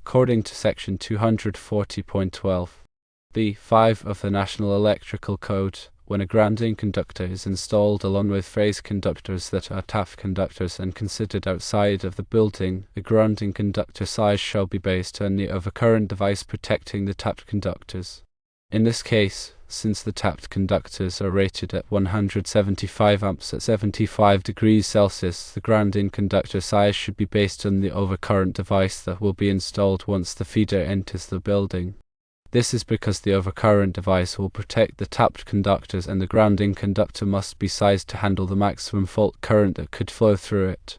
according to Section 240.12b(5) of the National Electrical Code. When a grounding conductor is installed along with phase conductors that are tapped conductors and considered outside of the building, the grounding conductor size shall be based on the overcurrent device protecting the tapped conductors. In this case, since the tapped conductors are rated at 175 amps at 75 degrees Celsius, the grounding conductor size should be based on the overcurrent device that will be installed once the feeder enters the building. This is because the overcurrent device will protect the tapped conductors and the grounding conductor must be sized to handle the maximum fault current that could flow through it.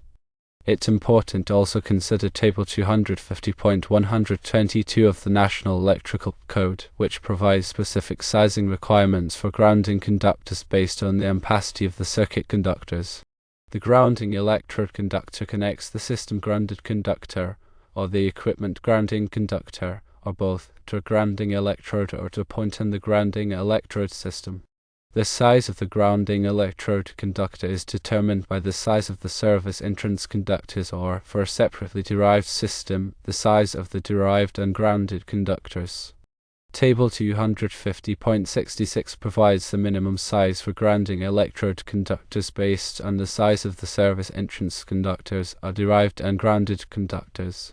It's important to also consider Table 250.122 of the National Electrical Code, which provides specific sizing requirements for grounding conductors based on the ampacity of the circuit conductors. The grounding electrode conductor connects the system grounded conductor, or the equipment grounding conductor, or both, to a grounding electrode or to a point in the grounding electrode system. The size of the grounding electrode conductor is determined by the size of the service entrance conductors, or, for a separately derived system, the size of the derived and grounded conductors. Table 250.66 provides the minimum size for grounding electrode conductors based on the size of the service entrance conductors, or derived and grounded conductors.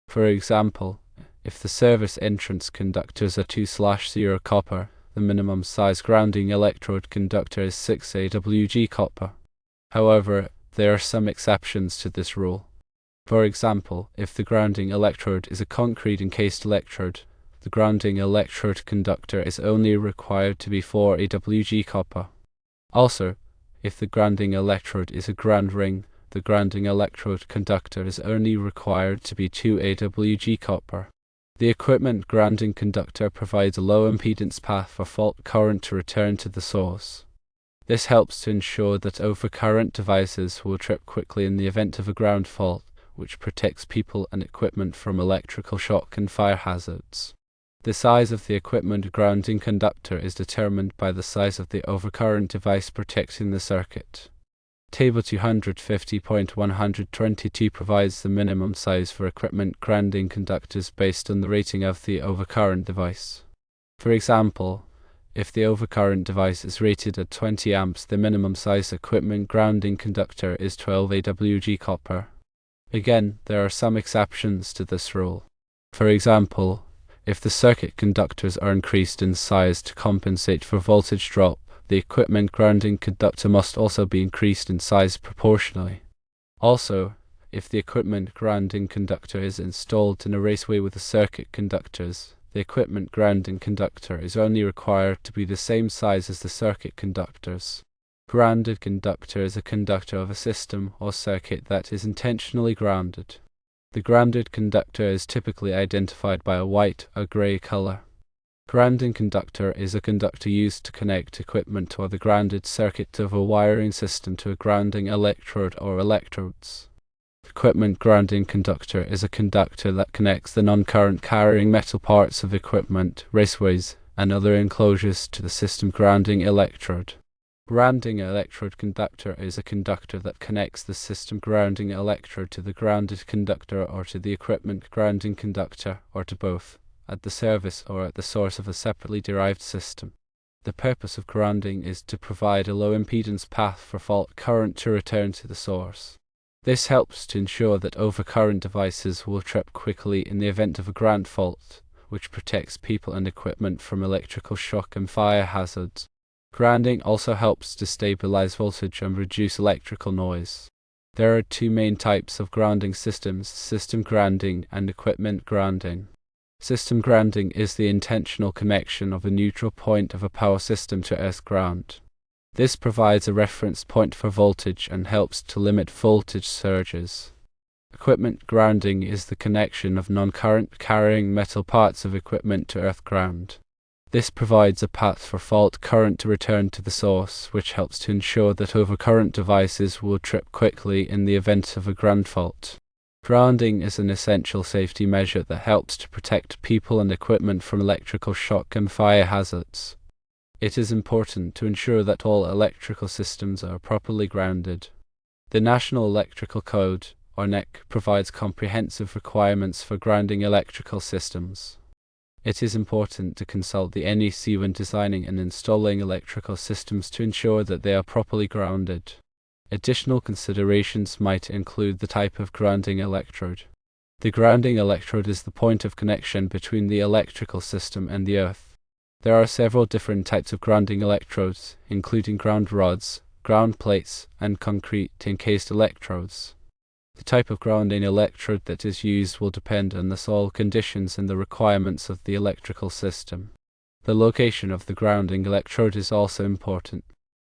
For example, if the service entrance conductors are 2/0 copper, the minimum size grounding electrode conductor is 6 AWG copper. However, there are some exceptions to this rule. For example, if the grounding electrode is a concrete encased electrode, the grounding electrode conductor is only required to be 4 AWG copper. Also, if the grounding electrode is a ground ring, the grounding electrode conductor is only required to be 2 AWG copper. The equipment grounding conductor provides a low impedance path for fault current to return to the source. This helps to ensure that overcurrent devices will trip quickly in the event of a ground fault, which protects people and equipment from electrical shock and fire hazards. The size of the equipment grounding conductor is determined by the size of the overcurrent device protecting the circuit. Table 250.122 provides the minimum size for equipment grounding conductors based on the rating of the overcurrent device. For example, if the overcurrent device is rated at 20 amps, the minimum size equipment grounding conductor is 12 AWG copper. Again, there are some exceptions to this rule. For example, if the circuit conductors are increased in size to compensate for voltage drop, the equipment grounding conductor must also be increased in size proportionally. Also, if the equipment grounding conductor is installed in a raceway with the circuit conductors, the equipment grounding conductor is only required to be the same size as the circuit conductors. Grounded conductor is a conductor of a system or circuit that is intentionally grounded. The grounded conductor is typically identified by a white or grey color. Grounding conductor is a conductor used to connect equipment or the grounded circuit of a wiring system to a grounding electrode or electrodes. Equipment grounding conductor is a conductor that connects the non-current carrying metal parts of equipment, raceways, and other enclosures to the system grounding electrode. Grounding electrode conductor is a conductor that connects the system grounding electrode to the grounded conductor or to the equipment grounding conductor, or to both, at the service or at the source of a separately derived system. The purpose of grounding is to provide a low impedance path for fault current to return to the source. This helps to ensure that overcurrent devices will trip quickly in the event of a ground fault, which protects people and equipment from electrical shock and fire hazards. Grounding also helps to stabilize voltage and reduce electrical noise. There are two main types of grounding systems: system grounding and equipment grounding. System grounding is the intentional connection of a neutral point of a power system to earth ground. This provides a reference point for voltage and helps to limit voltage surges. Equipment grounding is the connection of non-current carrying metal parts of equipment to earth ground. This provides a path for fault current to return to the source, which helps to ensure that overcurrent devices will trip quickly in the event of a ground fault. Grounding is an essential safety measure that helps to protect people and equipment from electrical shock and fire hazards. It is important to ensure that all electrical systems are properly grounded. The National Electrical Code, or NEC, provides comprehensive requirements for grounding electrical systems. It is important to consult the NEC when designing and installing electrical systems to ensure that they are properly grounded. Additional considerations might include the type of grounding electrode. The grounding electrode is the point of connection between the electrical system and the earth. There are several different types of grounding electrodes, including ground rods, ground plates, and concrete encased electrodes. The type of grounding electrode that is used will depend on the soil conditions and the requirements of the electrical system. The location of the grounding electrode is also important.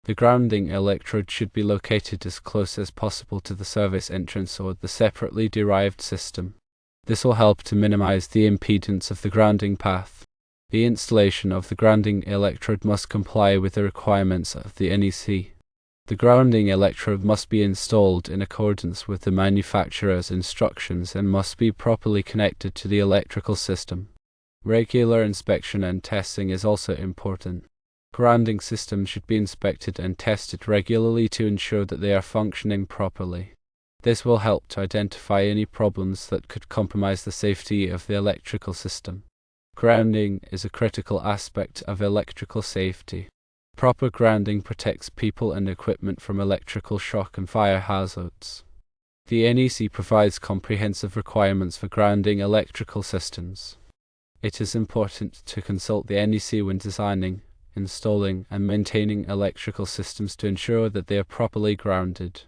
The grounding electrode should be located as close as possible to the service entrance or the separately derived system. This will help to minimize the impedance of the grounding path. The installation of the grounding electrode must comply with the requirements of the NEC. The grounding electrode must be installed in accordance with the manufacturer's instructions and must be properly connected to the electrical system. Regular inspection and testing is also important. Grounding systems should be inspected and tested regularly to ensure that they are functioning properly. This will help to identify any problems that could compromise the safety of the electrical system. Grounding is a critical aspect of electrical safety. Proper grounding protects people and equipment from electrical shock and fire hazards. The NEC provides comprehensive requirements for grounding electrical systems. It is important to consult the NEC when designing, installing, and maintaining electrical systems to ensure that they are properly grounded.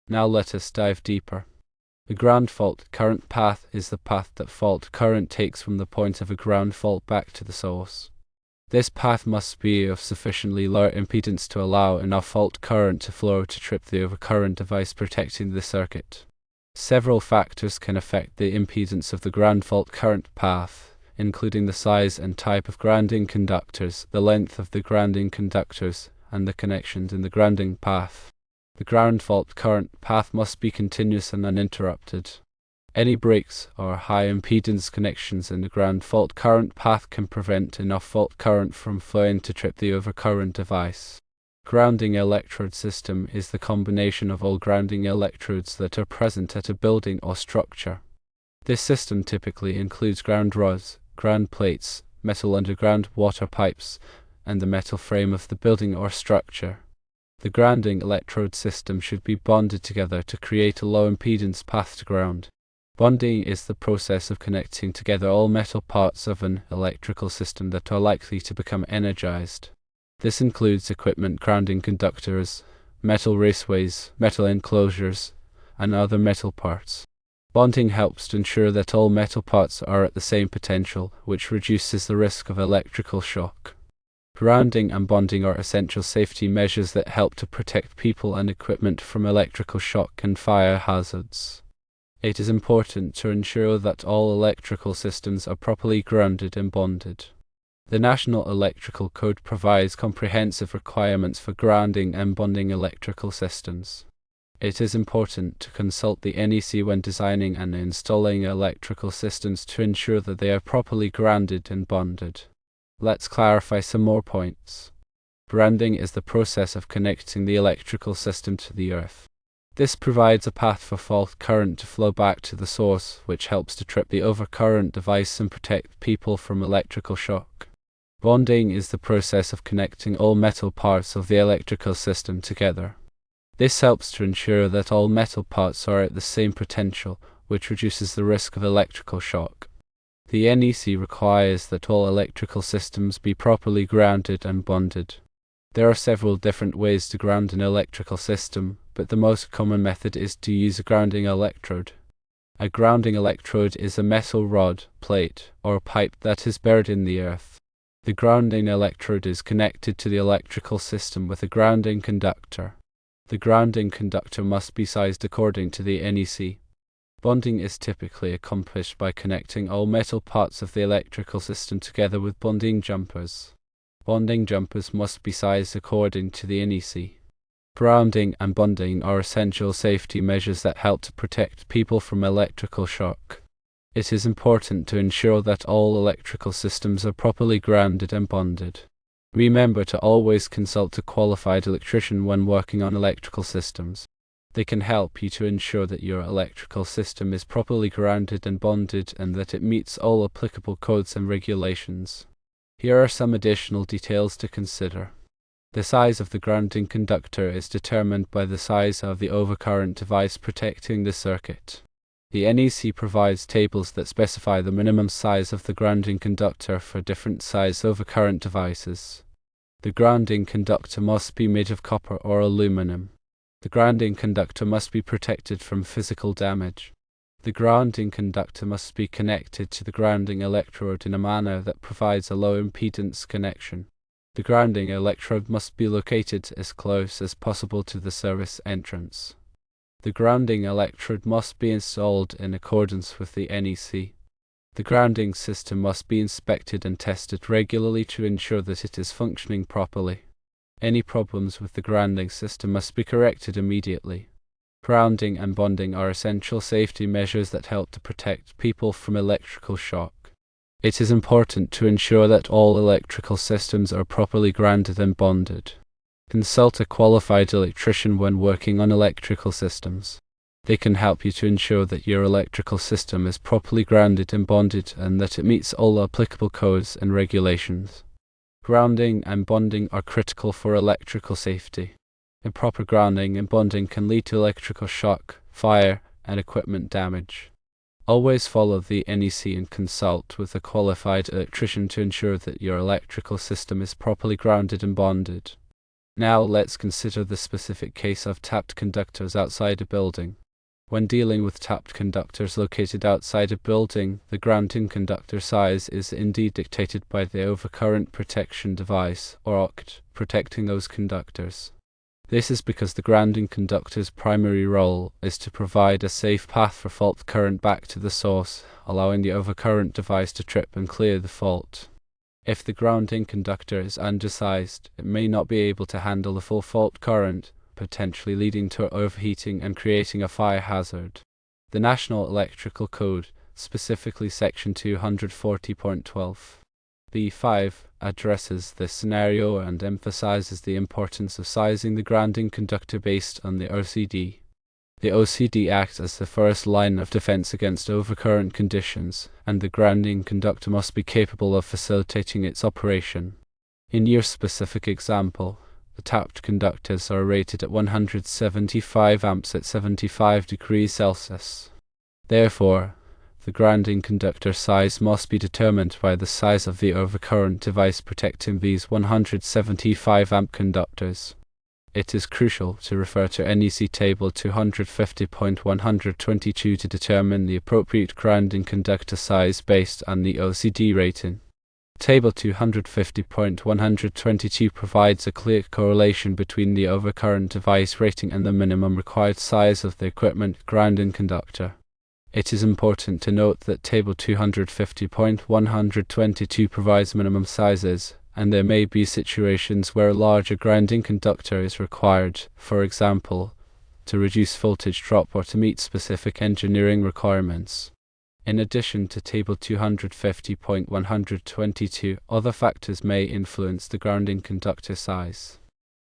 Now let us dive deeper. The ground fault current path is the path that fault current takes from the point of a ground fault back to the source. This path must be of sufficiently low impedance to allow enough fault current to flow to trip the overcurrent device protecting the circuit. Several factors can affect the impedance of the ground fault current path, including the size and type of grounding conductors, the length of the grounding conductors, and the connections in the grounding path. The ground fault current path must be continuous and uninterrupted. Any breaks or high impedance connections in the ground fault current path can prevent enough fault current from flowing to trip the overcurrent device. Grounding electrode system is the combination of all grounding electrodes that are present at a building or structure. This system typically includes ground rods, ground plates, metal underground water pipes, and the metal frame of the building or structure. The grounding electrode system should be bonded together to create a low impedance path to ground. Bonding is the process of connecting together all metal parts of an electrical system that are likely to become energized. This includes equipment grounding conductors, metal raceways, metal enclosures, and other metal parts. Bonding helps to ensure that all metal parts are at the same potential, which reduces the risk of electrical shock. Grounding and bonding are essential safety measures that help to protect people and equipment from electrical shock and fire hazards. It is important to ensure that all electrical systems are properly grounded and bonded. The National Electrical Code provides comprehensive requirements for grounding and bonding electrical systems. It is important to consult the NEC when designing and installing electrical systems to ensure that they are properly grounded and bonded. Let's clarify some more points. Grounding is the process of connecting the electrical system to the earth. This provides a path for fault current to flow back to the source, which helps to trip the overcurrent device and protect people from electrical shock. Bonding is the process of connecting all metal parts of the electrical system together. This helps to ensure that all metal parts are at the same potential, which reduces the risk of electrical shock. The NEC requires that all electrical systems be properly grounded and bonded. There are several different ways to ground an electrical system, but the most common method is to use a grounding electrode. A grounding electrode is a metal rod, plate, or pipe that is buried in the earth. The grounding electrode is connected to the electrical system with a grounding conductor. The grounding conductor must be sized according to the NEC. Bonding is typically accomplished by connecting all metal parts of the electrical system together with bonding jumpers. Bonding jumpers must be sized according to the NEC. Grounding and bonding are essential safety measures that help to protect people from electrical shock. It is important to ensure that all electrical systems are properly grounded and bonded. Remember to always consult a qualified electrician when working on electrical systems. They can help you to ensure that your electrical system is properly grounded and bonded and that it meets all applicable codes and regulations. Here are some additional details to consider. The size of the grounding conductor is determined by the size of the overcurrent device protecting the circuit. The NEC provides tables that specify the minimum size of the grounding conductor for different size overcurrent devices. The grounding conductor must be made of copper or aluminum. The grounding conductor must be protected from physical damage. The grounding conductor must be connected to the grounding electrode in a manner that provides a low impedance connection. The grounding electrode must be located as close as possible to the service entrance. The grounding electrode must be installed in accordance with the NEC. The grounding system must be inspected and tested regularly to ensure that it is functioning properly. Any problems with the grounding system must be corrected immediately. Grounding and bonding are essential safety measures that help to protect people from electrical shock. It is important to ensure that all electrical systems are properly grounded and bonded. Consult a qualified electrician when working on electrical systems. They can help you to ensure that your electrical system is properly grounded and bonded and that it meets all applicable codes and regulations. Grounding and bonding are critical for electrical safety. Improper grounding and bonding can lead to electrical shock, fire, and equipment damage. Always follow the NEC and consult with a qualified electrician to ensure that your electrical system is properly grounded and bonded. Now let's consider the specific case of tapped conductors outside a building. When dealing with tapped conductors located outside a building, the grounding conductor size is indeed dictated by the overcurrent protection device, or OCT, protecting those conductors. This is because the grounding conductor's primary role is to provide a safe path for fault current back to the source, allowing the overcurrent device to trip and clear the fault. If the grounding conductor is undersized, it may not be able to handle the full fault current, potentially leading to overheating and creating a fire hazard. The National Electrical Code, specifically Section 240.12 B5, addresses this scenario and emphasizes the importance of sizing the grounding conductor based on the OCD. The OCD acts as the first line of defense against overcurrent conditions, and the grounding conductor must be capable of facilitating its operation. In your specific example, the tapped conductors are rated at 175 amps at 75 degrees Celsius. Therefore, the grounding conductor size must be determined by the size of the overcurrent device protecting these 175 amp conductors. It is crucial to refer to NEC Table 250.122 to determine the appropriate grounding conductor size based on the OCD rating. Table 250.122 provides a clear correlation between the overcurrent device rating and the minimum required size of the equipment grounding conductor. It is important to note that Table 250.122 provides minimum sizes, and there may be situations where a larger grounding conductor is required, for example, to reduce voltage drop or to meet specific engineering requirements. In addition to Table 250.122, other factors may influence the grounding conductor size.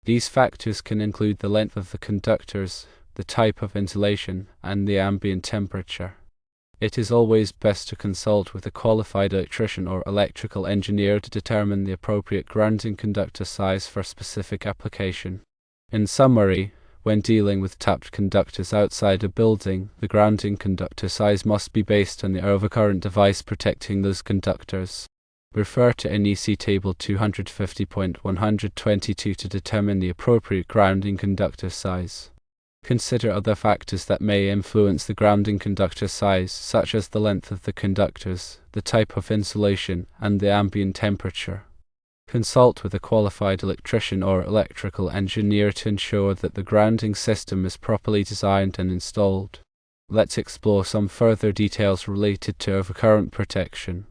These factors can include the length of the conductors, the type of insulation, and the ambient temperature. It is always best to consult with a qualified electrician or electrical engineer to determine the appropriate grounding conductor size for a specific application. In summary, when dealing with tapped conductors outside a building, the grounding conductor size must be based on the overcurrent device protecting those conductors. Refer to NEC Table 250.122 to determine the appropriate grounding conductor size. Consider other factors that may influence the grounding conductor size, such as the length of the conductors, the type of insulation, and the ambient temperature. Consult with a qualified electrician or electrical engineer to ensure that the grounding system is properly designed and installed. Let's explore some further details related to overcurrent protection.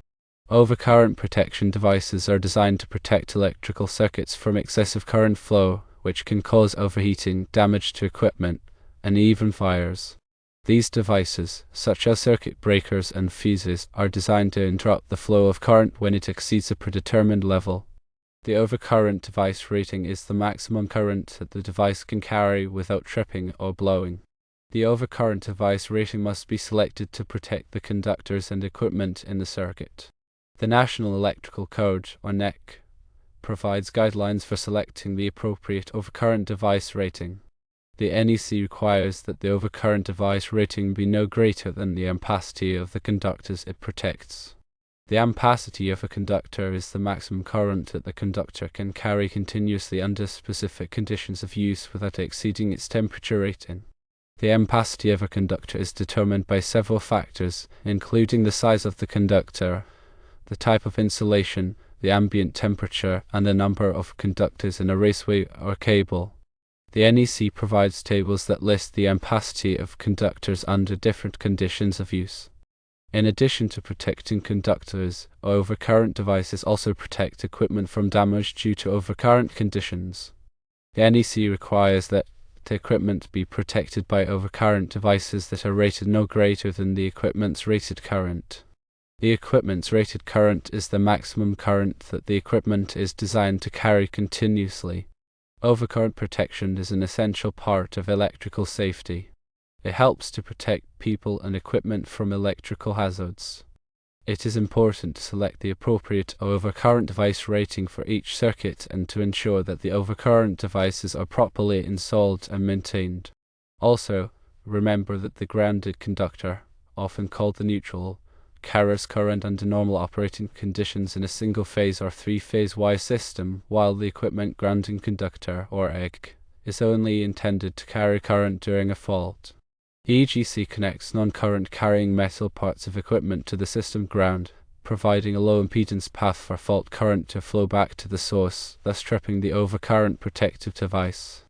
Overcurrent protection devices are designed to protect electrical circuits from excessive current flow, which can cause overheating, damage to equipment, and even fires. These devices, such as circuit breakers and fuses, are designed to interrupt the flow of current when it exceeds a predetermined level. The overcurrent device rating is the maximum current that the device can carry without tripping or blowing. The overcurrent device rating must be selected to protect the conductors and equipment in the circuit. The National Electrical Code, or NEC, provides guidelines for selecting the appropriate overcurrent device rating. The NEC requires that the overcurrent device rating be no greater than the ampacity of the conductors it protects. The ampacity of a conductor is the maximum current that the conductor can carry continuously under specific conditions of use without exceeding its temperature rating. The ampacity of a conductor is determined by several factors, including the size of the conductor, the type of insulation, the ambient temperature, and the number of conductors in a raceway or cable. The NEC provides tables that list the ampacity of conductors under different conditions of use. In addition to protecting conductors, overcurrent devices also protect equipment from damage due to overcurrent conditions. The NEC requires that the equipment be protected by overcurrent devices that are rated no greater than the equipment's rated current. The equipment's rated current is the maximum current that the equipment is designed to carry continuously. Overcurrent protection is an essential part of electrical safety. It helps to protect people and equipment from electrical hazards. It is important to select the appropriate overcurrent device rating for each circuit and to ensure that the overcurrent devices are properly installed and maintained. Also, remember that the grounded conductor, often called the neutral, carries current under normal operating conditions in a single-phase or three-phase Y system, while the equipment grounding conductor, or EG, is only intended to carry current during a fault. EGC connects non-current carrying metal parts of equipment to the system ground, providing a low impedance path for fault current to flow back to the source, thus tripping the overcurrent protective device.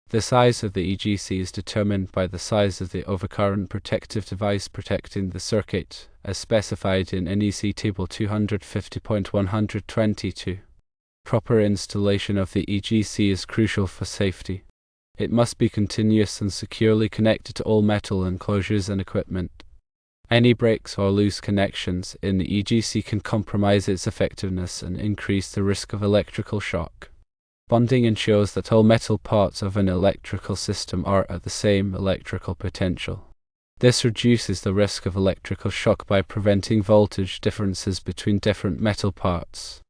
The size of the EGC is determined by the size of the overcurrent protective device protecting the circuit, as specified in NEC Table 250.122. Proper installation of the EGC is crucial for safety. It must be continuous and securely connected to all metal enclosures and equipment. Any breaks or loose connections in the EGC can compromise its effectiveness and increase the risk of electrical shock. Bonding ensures that all metal parts of an electrical system are at the same electrical potential. This reduces the risk of electrical shock by preventing voltage differences between different metal parts.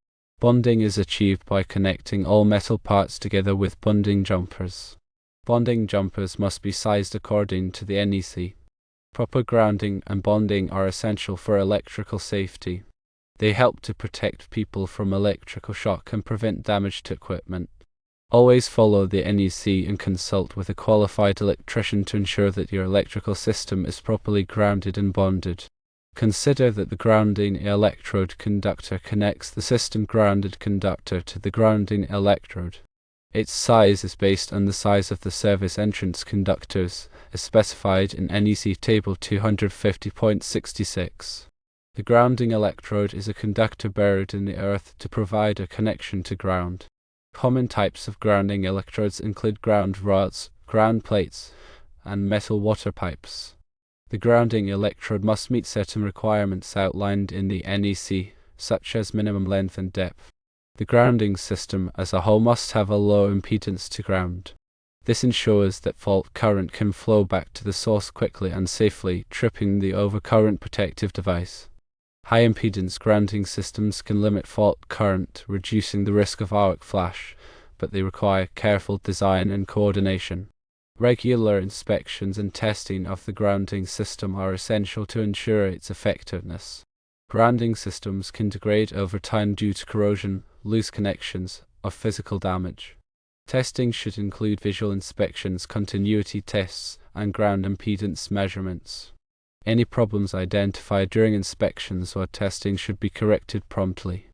Bonding is achieved by connecting all metal parts together with bonding jumpers. Bonding jumpers must be sized according to the NEC. Proper grounding and bonding are essential for electrical safety. They help to protect people from electrical shock and prevent damage to equipment. Always follow the NEC and consult with a qualified electrician to ensure that your electrical system is properly grounded and bonded. Consider that the grounding electrode conductor connects the system grounded conductor to the grounding electrode. Its size is based on the size of the service entrance conductors, as specified in NEC Table 250.66. The grounding electrode is a conductor buried in the earth to provide a connection to ground. Common types of grounding electrodes include ground rods, ground plates, and metal water pipes. The grounding electrode must meet certain requirements outlined in the NEC, such as minimum length and depth. The grounding system as a whole must have a low impedance to ground. This ensures that fault current can flow back to the source quickly and safely, tripping the overcurrent protective device. High impedance grounding systems can limit fault current, reducing the risk of arc flash, but they require careful design and coordination. Regular inspections and testing of the grounding system are essential to ensure its effectiveness. Grounding systems can degrade over time due to corrosion, loose connections, or physical damage. Testing should include visual inspections, continuity tests, and ground impedance measurements. Any problems identified during inspections or testing should be corrected promptly.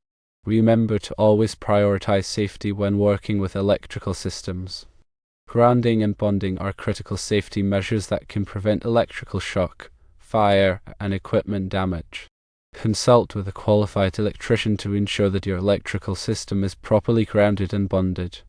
Remember to always prioritize safety when working with electrical systems. Grounding and bonding are critical safety measures that can prevent electrical shock, fire, and equipment damage. Consult with a qualified electrician to ensure that your electrical system is properly grounded and bonded.